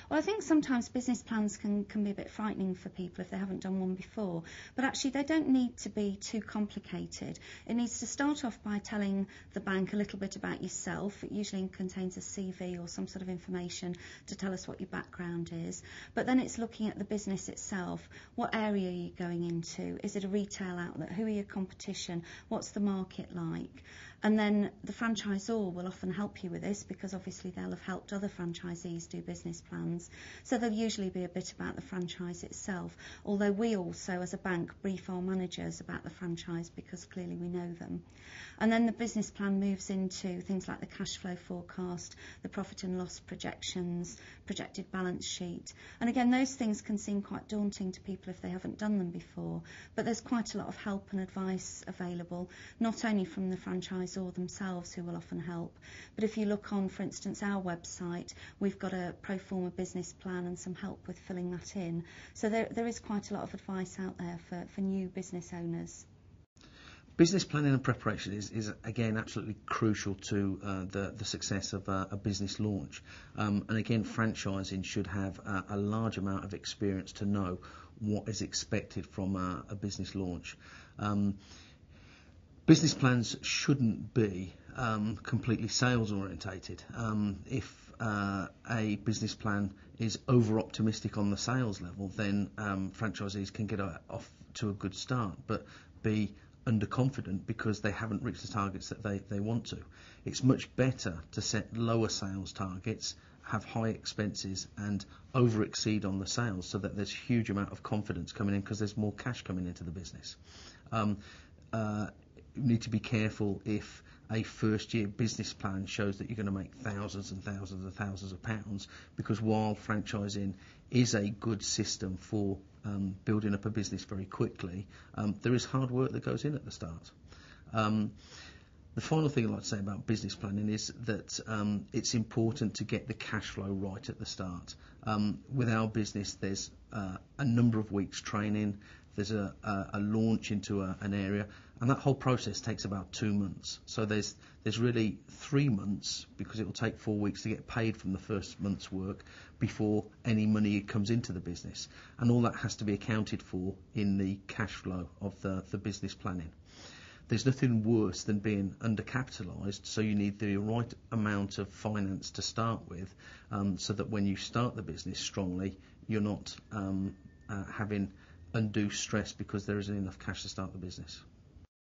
Well, I think sometimes business plans can be a bit frightening for people if they haven't done one before, but actually they don't need to be too complicated. It needs to start off by telling the bank a little bit about yourself. It usually contains a CV or some sort of information to tell us what your background is, but then it's looking at the business itself. What area are you going into? Is it a retail outlet? Who are your competition? What's the market like? And then the franchisor will often help you with this because obviously they'll have helped other franchisees do business plans. So there'll usually be a bit about the franchise itself, although we also as a bank brief our managers about the franchise because clearly we know them. And then the business plan moves into things like the cash flow forecast, the profit and loss projections, projected balance sheet. And again, those things can seem quite daunting to people if they haven't done them before, but there's quite a lot of help and advice available, not only from the franchisor themselves who will often help, but if you look on, for instance, our website, we've got a pro forma business plan and some help with filling that in. So there is quite a lot of advice out there for new business owners. Business planning and preparation is again absolutely crucial to the success of a business launch. And again, franchising should have a large amount of experience to know what is expected from a business launch. Business plans shouldn't be completely sales orientated. If a business plan is over optimistic on the sales level, then franchisees can get off to a good start, but be underconfident because they haven't reached the targets that they want to. It's much better to set lower sales targets, have high expenses and over exceed on the sales so that there's a huge amount of confidence coming in because there's more cash coming into the business. You need to be careful if a first year business plan shows that you're going to make thousands and thousands and thousands of pounds, because while franchising is a good system for building up a business very quickly, there is hard work that goes in at the start. The final thing I'd like to say about business planning is that it's important to get the cash flow right at the start. With our business, there's a number of weeks training, there's a launch into an area, and that whole process takes about 2 months. So there's really 3 months, because it will take 4 weeks to get paid from the first month's work before any money comes into the business. And all that has to be accounted for in the cash flow of the business planning. There's nothing worse than being undercapitalised, so you need the right amount of finance to start with, so that when you start the business strongly, you're not having undue stress because there isn't enough cash to start the business.